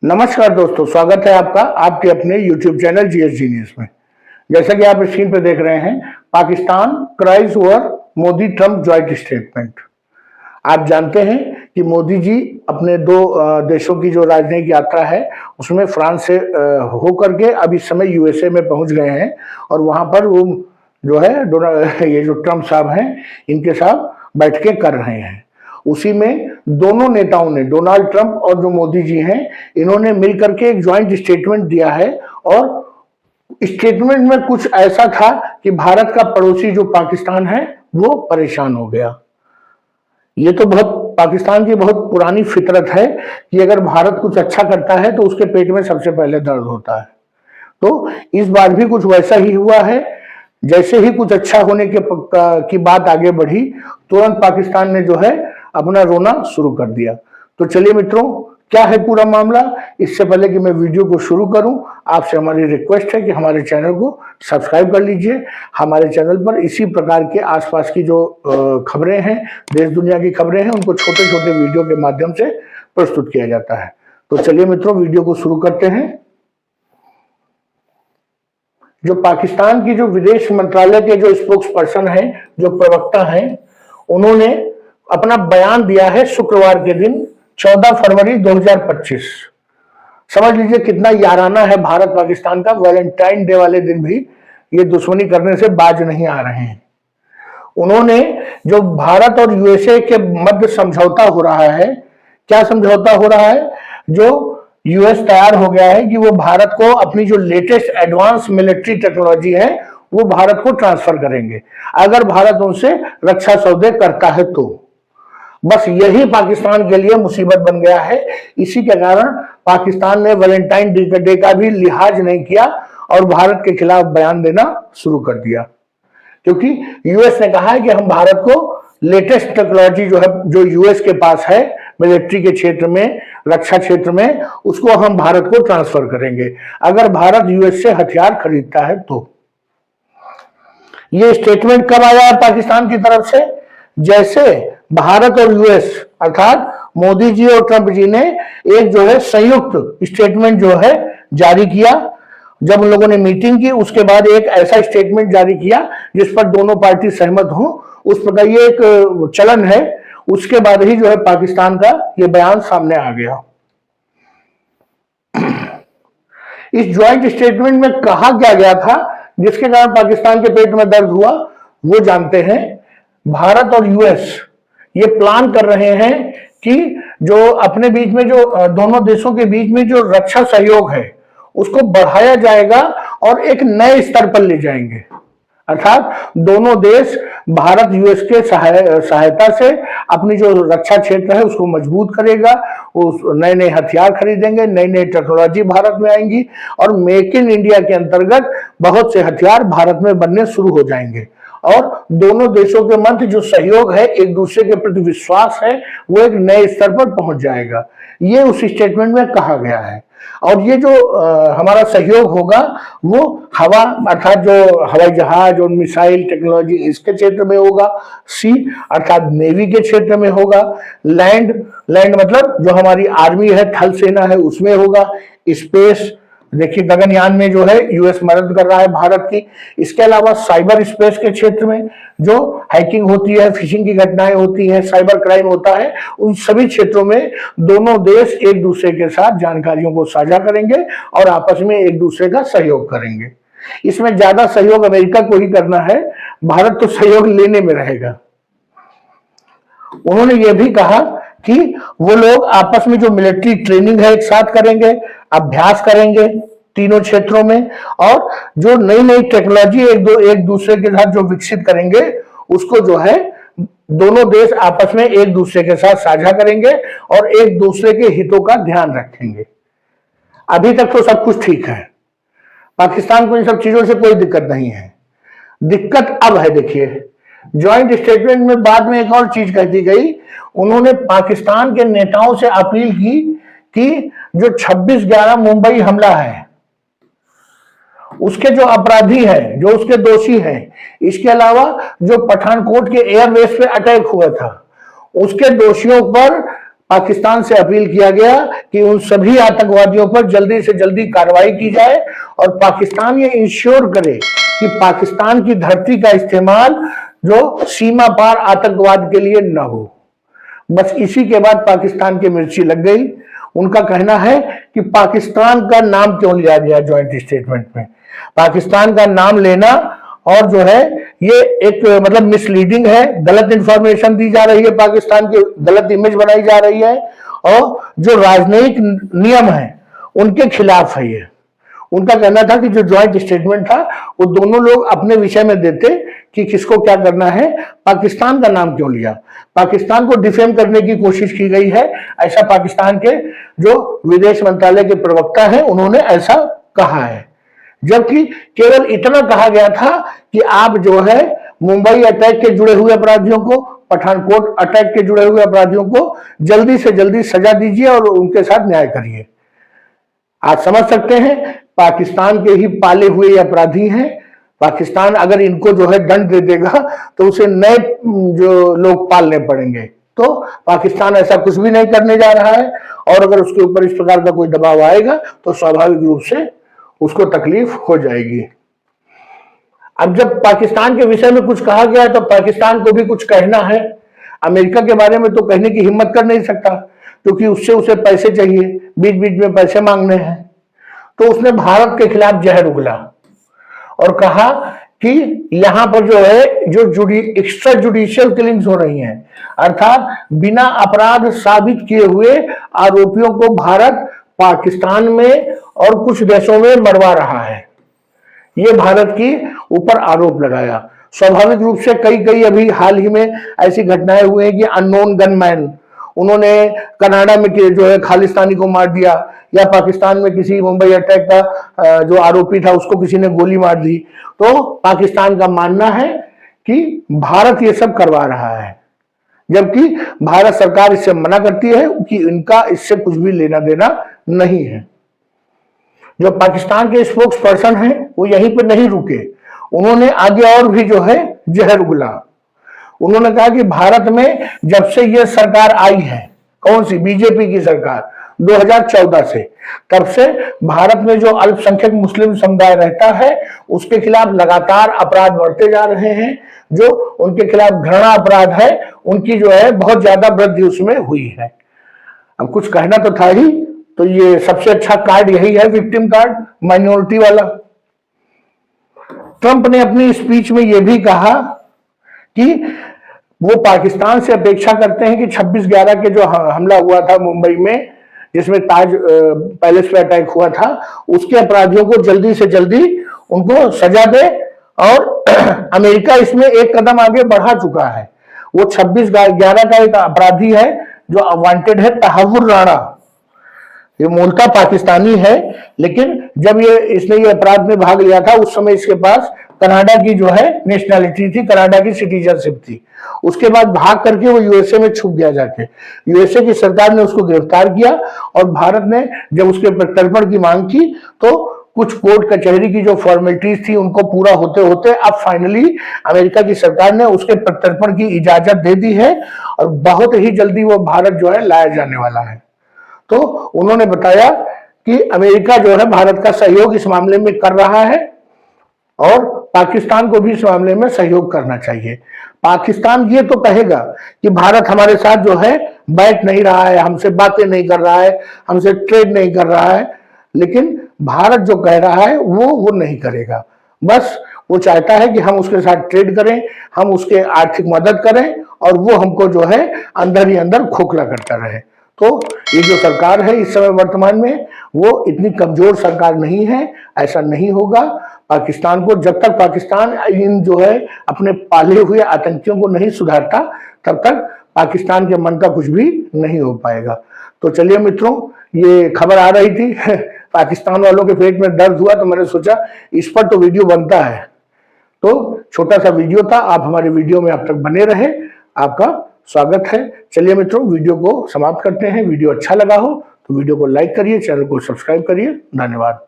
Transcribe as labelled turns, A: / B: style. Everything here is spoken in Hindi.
A: नमस्कार दोस्तों, स्वागत है आपका आपके अपने YouTube चैनल जीएस जीनियस में। जैसा कि आप स्क्रीन पर देख रहे हैं, Pakistan cries over Modi Trump joint statement. आप जानते हैं कि मोदी जी अपने दो देशों की जो राजनयिक यात्रा है उसमें फ्रांस से होकर के अब इस समय यूएसए में पहुंच गए हैं और वहां पर वो जो है ये जो ट्रंप साहब हैं इनके साथ बैठकें कर रहे हैं। उसी में दोनों नेताओं ने, डोनाल्ड ट्रंप और जो मोदी जी हैं, इन्होंने मिलकर के एक ज्वाइंट स्टेटमेंट दिया है और स्टेटमेंट में कुछ ऐसा था कि भारत का पड़ोसी जो पाकिस्तान है वो परेशान हो गया। ये तो पाकिस्तान की बहुत पुरानी फितरत है कि अगर भारत कुछ अच्छा करता है तो उसके पेट में सबसे पहले दर्द होता है। तो इस बार भी कुछ वैसा ही हुआ है। जैसे ही कुछ अच्छा होने की बात आगे बढ़ी, तुरंत पाकिस्तान ने जो है अपना रोना शुरू कर दिया। तो चलिए मित्रों, क्या है पूरा मामला। इससे पहले कि मैं वीडियो को शुरू करूं, आपसे हमारी रिक्वेस्ट है कि हमारे चैनल को सब्सक्राइब कर लीजिए। हमारे चैनल पर इसी प्रकार के आसपास की जो खबरें हैं, देश दुनिया की खबरें हैं, उनको छोटे छोटे वीडियो के माध्यम से प्रस्तुत किया जाता है। तो चलिए मित्रों, वीडियो को शुरू करते हैं। जो पाकिस्तान की जो विदेश मंत्रालय के जो स्पोक्स पर्सन है, जो प्रवक्ता हैं, उन्होंने अपना बयान दिया है शुक्रवार के दिन 14 फरवरी 2025। समझ लीजिए कितना याराना है भारत पाकिस्तान का। वैलेंटाइन डे वाले दिन भी ये दुश्मनी करने से बाज नहीं आ रहे हैं। उन्होंने जो भारत और यूएसए के मध्य समझौता हो रहा है, क्या समझौता हो रहा है, जो यूएस तैयार हो गया है कि वो भारत को अपनी जो लेटेस्ट एडवांस मिलिट्री टेक्नोलॉजी है वो भारत को ट्रांसफर करेंगे अगर भारत उनसे रक्षा सौदे करता है तो। बस यही पाकिस्तान के लिए मुसीबत बन गया है। इसी के कारण पाकिस्तान ने वैलेंटाइन डे का भी लिहाज नहीं किया और भारत के खिलाफ बयान देना शुरू कर दिया, क्योंकि यूएस ने कहा है कि हम भारत को लेटेस्ट टेक्नोलॉजी जो है, जो यूएस के पास है मिलिट्री के क्षेत्र में, रक्षा क्षेत्र में, उसको हम भारत को ट्रांसफर करेंगे अगर भारत यूएस से हथियार खरीदता है तो। ये स्टेटमेंट कब आया है पाकिस्तान की तरफ से? जैसे भारत और यूएस अर्थात मोदी जी और ट्रंप जी ने एक जो है संयुक्त स्टेटमेंट जो है जारी किया। जब उन लोगों ने मीटिंग की, उसके बाद एक ऐसा स्टेटमेंट जारी किया जिस पर दोनों पार्टी सहमत हो, उस प्रकार ये एक चलन है। उसके बाद ही जो है पाकिस्तान का ये बयान सामने आ गया। इस ज्वाइंट स्टेटमेंट में कहा क्या गया था जिसके कारण पाकिस्तान के पेट में दर्द हुआ, वो जानते हैं। भारत और यूएस ये प्लान कर रहे हैं कि जो अपने बीच में, जो दोनों देशों के बीच में जो रक्षा सहयोग है उसको बढ़ाया जाएगा और एक नए स्तर पर ले जाएंगे। अर्थात दोनों देश भारत यूएस के सहायता से अपनी जो रक्षा क्षेत्र है उसको मजबूत करेगा। उस नए नए हथियार खरीदेंगे, नई नई टेक्नोलॉजी भारत में आएंगी और मेक इन इंडिया के अंतर्गत बहुत से हथियार भारत में बनने शुरू हो जाएंगे और दोनों देशों के मध्य जो सहयोग है, एक दूसरे के प्रति विश्वास है, वो एक नए स्तर पर पहुंच जाएगा। ये उस स्टेटमेंट में कहा गया है। और ये जो हमारा सहयोग होगा वो हवा अर्थात जो हवाई जहाज और मिसाइल टेक्नोलॉजी इसके क्षेत्र में होगा, सी अर्थात नेवी के क्षेत्र में होगा, लैंड मतलब जो हमारी आर्मी है, थल सेना है, उसमें होगा, स्पेस, देखिए गगनयान में जो है यूएस मदद कर रहा है भारत की। इसके अलावा साइबर स्पेस के क्षेत्र में जो हैकिंग होती है, फिशिंग की घटनाएं होती हैं, साइबर क्राइम होता है, उन सभी क्षेत्रों में दोनों देश एक दूसरे के साथ जानकारियों को साझा करेंगे और आपस में एक दूसरे का सहयोग करेंगे। इसमें ज्यादा सहयोग अमेरिका को ही करना है, भारत तो सहयोग लेने में रहेगा। उन्होंने ये भी कहा कि वो लोग आपस में जो मिलिट्री ट्रेनिंग है एक साथ करेंगे, अभ्यास करेंगे तीनों क्षेत्रों में, और जो नई नई टेक्नोलॉजी एक दूसरे के साथ जो विकसित करेंगे उसको जो है दोनों देश आपस में एक दूसरे के साथ साझा करेंगे और एक दूसरे के हितों का ध्यान रखेंगे। अभी तक तो सब कुछ ठीक है, पाकिस्तान को इन सब चीजों से कोई दिक्कत नहीं है। दिक्कत अब है, देखिए ज्वाइंट स्टेटमेंट में बाद में एक और चीज कह दी गई। उन्होंने पाकिस्तान के नेताओं से अपील की कि जो 26/11 मुंबई हमला है उसके जो अपराधी हैं, जो उसके दोषी हैं, इसके अलावा जो पठानकोट के एयरबेस पे अटैक हुआ था उसके दोषियों पर पाकिस्तान से अपील किया गया कि उन सभी आतंकवादियों पर जल्दी से जल्दी कार्रवाई की जाए और पाकिस्तान ये इंश्योर करे कि पाकिस्तान की धरती का इस्तेमाल जो सीमा पार आतंकवाद के लिए न हो। बस इसी के बाद पाकिस्तान की मिर्ची लग गई। उनका कहना है कि पाकिस्तान का नाम क्यों लिया गया जॉइंट स्टेटमेंट में। पाकिस्तान का नाम लेना और जो है ये एक मतलब मिसलीडिंग है, गलत इंफॉर्मेशन दी जा रही है, पाकिस्तान की गलत इमेज बनाई जा रही है और जो राजनयिक नियम है उनके खिलाफ है ये। उनका कहना था कि जो ज्वाइंट स्टेटमेंट था वो दोनों लोग अपने विषय में देते कि किसको क्या करना है, पाकिस्तान का नाम क्यों लिया। पाकिस्तान को डिफेम करने की कोशिश की गई है, ऐसा पाकिस्तान के जो विदेश मंत्रालय के प्रवक्ता हैं उन्होंने ऐसा कहा है। जबकि केवल इतना कहा गया था कि आप जो है मुंबई अटैक के जुड़े हुए अपराधियों को, पठानकोट अटैक के जुड़े हुए अपराधियों को जल्दी से जल्दी सजा दीजिए और उनके साथ न्याय करिए। आप समझ सकते हैं पाकिस्तान के ही पाले हुए अपराधी हैं। पाकिस्तान अगर इनको जो है दंड दे देगा तो उसे नए जो लोग पालने पड़ेंगे। तो पाकिस्तान ऐसा कुछ भी नहीं करने जा रहा है और अगर उसके ऊपर इस प्रकार का कोई दबाव आएगा तो स्वाभाविक रूप से उसको तकलीफ हो जाएगी। अब जब पाकिस्तान के विषय में कुछ कहा गया तो पाकिस्तान को भी कुछ कहना है। अमेरिका के बारे में तो कहने की हिम्मत कर नहीं सकता क्योंकि उससे उसे पैसे चाहिए, बीच बीच में पैसे मांगने हैं। तो उसने भारत के खिलाफ जहर उगला और कहा कि यहां पर जो है जो एक्स्ट्रा जुडिशियल किलिंग्स हो रही हैं, अर्थात बिना अपराध साबित किए हुए आरोपियों को भारत पाकिस्तान में और कुछ देशों में मरवा रहा है, ये भारत की ऊपर आरोप लगाया। स्वाभाविक रूप से कई अभी हाल ही में ऐसी घटनाएं हुई हैं कि अननोन गनमैन उन्होंने कनाडा में जो है खालिस्तानी को मार दिया, या पाकिस्तान में किसी मुंबई अटैक का जो आरोपी था उसको किसी ने गोली मार दी। तो पाकिस्तान का मानना है कि भारत ये सब करवा रहा है, जबकि भारत सरकार इससे मना करती है कि इनका इससे कुछ भी लेना देना नहीं है। जो पाकिस्तान के स्पोक्स पर्सन हैं वो यहीं पर नहीं रुके, उन्होंने आगे और भी जो है जहर उगला। उन्होंने कहा कि भारत में जब से ये सरकार आई है, कौन सी, बीजेपी की सरकार 2014 से, तब से भारत में जो अल्पसंख्यक मुस्लिम समुदाय रहता है उसके खिलाफ लगातार अपराध बढ़ते जा रहे हैं। जो उनके खिलाफ घृणा अपराध है उनकी जो है बहुत ज्यादा वृद्धि उसमें हुई है। अब कुछ कहना तो था ही, तो ये सबसे अच्छा कार्ड यही है, विक्टिम कार्ड, माइनॉरिटी वाला। ट्रंप ने अपनी स्पीच में यह भी कहा कि वो पाकिस्तान से अपेक्षा करते हैं कि 26/11 के जो हमला हुआ था मुंबई में, जिसमें ताज पैलेस पे अटैक हुआ था, उसके अपराधियों को जल्दी से जल्दी उनको सजा दे। और अमेरिका इसमें एक कदम आगे बढ़ा चुका है। वो 26/11 का एक अपराधी है जो वांटेड है, तहव्वुर राणा। ये मूलतः पाकिस्तानी है, लेकिन जब इसने ये अपराध में भाग लिया था उस समय इसके पास कनाडा की जो है नेशनैलिटी थी, कनाडा की सिटीजनशिप थी। उसके बाद भाग करके वो यूएसए में छुप गया जाके। यूएसए की सरकार ने उसको गिरफ्तार किया और भारत ने जब उसके प्रत्यर्पण की मांग की तो कुछ कोर्ट कचहरी की जो फॉर्मेलिटीज थी उनको पूरा होते होते अब फाइनली अमेरिका की सरकार ने उसके प्रत्यर्पण की इजाजत दे दी है और बहुत ही जल्दी वो भारत जो है लाया जाने वाला है। तो उन्होंने बताया कि अमेरिका जो है भारत का सहयोग इस मामले में कर रहा है और पाकिस्तान को भी इस मामले में सहयोग करना चाहिए। पाकिस्तान ये तो कहेगा कि भारत हमारे साथ जो है बैठ नहीं रहा है, हमसे बातें नहीं कर रहा है, हमसे ट्रेड नहीं कर रहा है, लेकिन भारत जो कह रहा है वो नहीं करेगा। बस वो चाहता है कि हम उसके साथ ट्रेड करें, हम उसके आर्थिक मदद करें और वो हमको जो है अंदर ही अंदर खोखला करता रहे। तो ये जो सरकार है इस समय वर्तमान में वो इतनी कमजोर सरकार नहीं है, ऐसा नहीं होगा। पाकिस्तान को जब तक पाकिस्तान इन जो है अपने पाले हुए आतंकियों को नहीं सुधारता तब तक पाकिस्तान के मन का कुछ भी नहीं हो पाएगा। तो चलिए मित्रों, ये खबर आ रही थी पाकिस्तान वालों के पेट में दर्द हुआ तो मैंने सोचा इस पर तो वीडियो बनता है। तो छोटा सा वीडियो था, आप हमारे वीडियो में अब तक बने रहे, आपका स्वागत है। चलिए मित्रों, वीडियो को समाप्त करते हैं। वीडियो अच्छा लगा हो तो वीडियो को लाइक करिए, चैनल को सब्सक्राइब करिए। धन्यवाद।